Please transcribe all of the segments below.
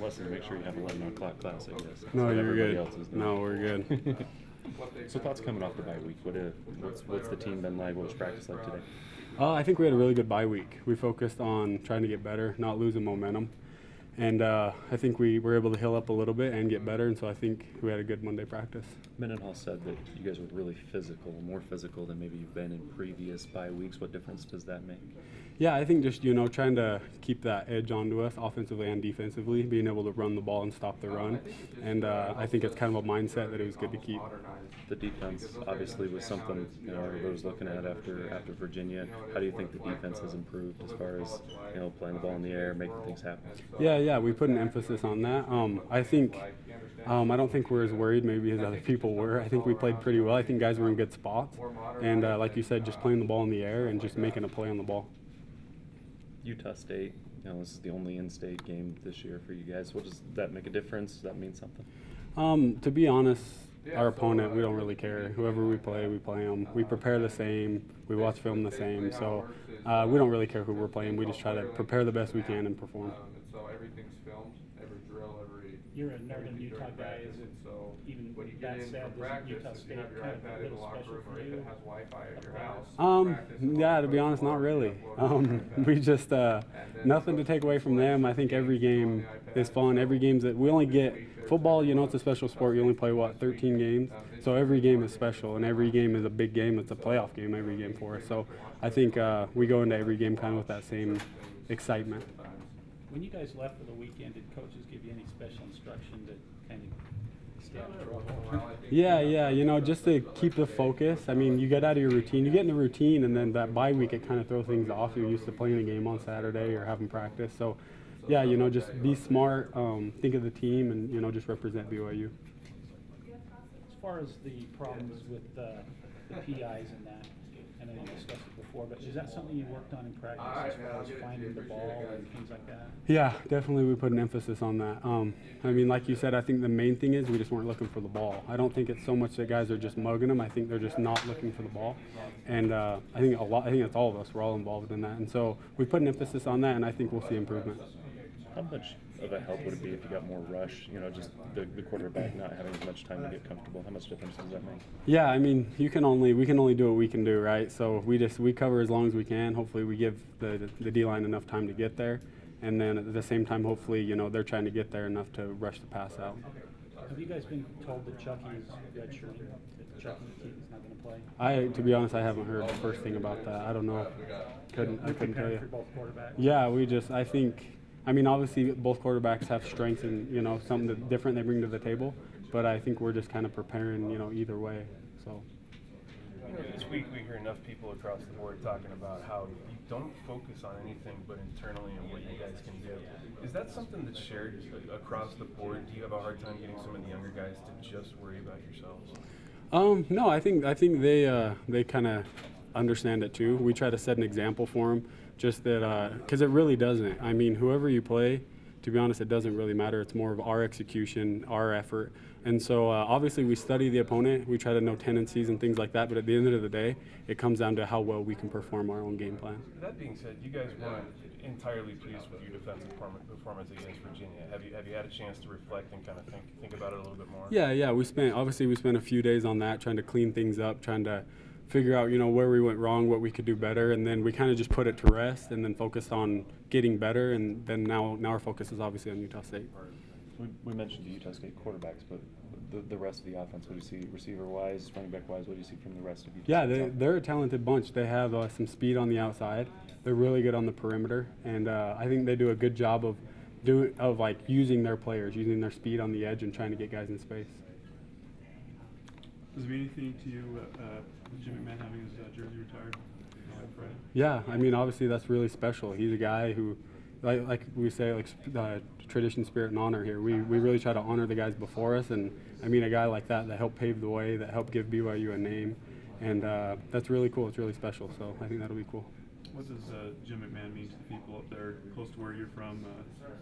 lesson to make sure you have 11 o'clock class, I guess. No, you're everybody good. Else is no, we're good. So thoughts coming off the bye week? What's the team been like? What was practice like today? I think we had a really good bye week. We focused on trying to get better, not losing momentum. And I think we were able to heal up a little bit and get better, and so I think we had a good Monday practice. Mendenhall said that you guys were really physical, more physical than maybe you've been in previous bye weeks. What difference does that make? Yeah, I think just, trying to keep that edge onto us offensively and defensively, being able to run the ball and stop the run. And I think it's kind of a mindset that it was good to keep. The defense obviously was something everybody was looking at after Virginia. How do you think the defense has improved as far as playing the ball in the air, making things happen? Yeah, we put an emphasis on that. I think I don't think we're as worried maybe as other people were. I think we played pretty well. I think guys were in good spots, and like you said, just playing the ball in the air and just making a play on the ball. Utah State, this is the only in-state game this year for you guys. Well, does that make a difference? Does that mean something? To be honest, our opponent, we don't really care. Whoever we play them. We prepare the same. We watch film the same. So we don't really care who we're playing. We just try to prepare the best we can and perform. So everything's filmed, every drill, every. You're a Northern Utah guy, is it? So even when you get in for practice, Utah State kind of a little special for you? Has Wi-Fi at your house. Yeah, to be honest, not really. We just nothing to take away from them. I think every game is fun. Every game's that we only get football. It's a special sport. You only play 13 games, so every game is special, and every game is a big game. It's a playoff game every game for us. So I think we go into every game kind of with that same excitement. When you guys left for the weekend, did coaches give you any special instruction to kind of stay out of trouble? Yeah, just to keep the focus. I mean, you get out of your routine. You get in a routine, and then that bye week, it kind of throws things off. You're used to playing a game on Saturday or having practice. So, yeah, just be smart, think of the team, and, just represent BYU. As far as the problems with the PIs and that, I know you discussed it before, but is that something you worked on in practice as far as finding the ball and things like that? Yeah, definitely we put an emphasis on that. I mean, like you said, I think the main thing is we just weren't looking for the ball. I don't think it's so much that guys are just mugging them. I think they're just not looking for the ball. And I think it's all of us. We're all involved in that. And so we put an emphasis on that, and I think we'll see improvement. How much of a help would it be if you got more rush, just the quarterback not having as much time to get comfortable? How much difference does that make? Yeah, I mean, we can only do what we can do, right? So we cover as long as we can. Hopefully we give the D-line enough time to get there. And then at the same time, hopefully, they're trying to get there enough to rush the pass out. Have you guys been told that Chucky's redshirting, that Chucky is not going to play? To be honest, I haven't heard the first thing about that. I don't know. I couldn't tell you. For both quarterbacks? Yeah, I mean, obviously both quarterbacks have strengths and, something different they bring to the table, but I think we're just kind of preparing, either way. So. This week we hear enough people across the board talking about how you don't focus on anything but internally and what you guys can do. Is that something that's shared across the board? Do you have a hard time getting some of the younger guys to just worry about yourselves? No, I think they kind of understand it too. We try to set an example for them. Just that, because it really doesn't. I mean, whoever you play, to be honest, it doesn't really matter. It's more of our execution, our effort. And so obviously we study the opponent. We try to know tendencies and things like that. But at the end of the day, it comes down to how well we can perform our own game plan. That being said, you guys weren't entirely pleased with your defensive performance against Virginia. Have you had a chance to reflect and kind of think about it a little bit more? Yeah. We spent a few days on that, trying to clean things up, trying to figure out, where we went wrong, what we could do better, and then we kind of just put it to rest and then focused on getting better, and then now our focus is obviously on Utah State. We mentioned the Utah State quarterbacks, but the rest of the offense, what do you see receiver-wise, running back-wise, what do you see from the rest of Utah State? Yeah, they're a talented bunch. They have some speed on the outside. They're really good on the perimeter, and I think they do a good job of using their players, using their speed on the edge and trying to get guys in space. Does it mean anything to you, Jim McMahon having his jersey retired on Friday? Yeah, I mean, obviously that's really special. He's a guy who, like we say, tradition, spirit, and honor here. We really try to honor the guys before us, and I mean, a guy like that helped pave the way, that helped give BYU a name, and that's really cool. It's really special, so I think that'll be cool. What does Jim McMahon mean to the people up there close to where you're from,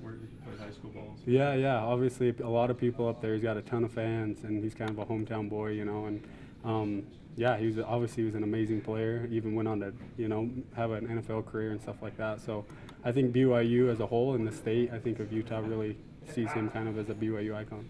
where you played high school balls? Yeah. Obviously, a lot of people up there. He's got a ton of fans, and he's kind of a hometown boy, and yeah, he was an amazing player. He even went on to, you know, have an NFL career and stuff like that. So I think BYU as a whole in the state, I think of Utah really sees him kind of as a BYU icon.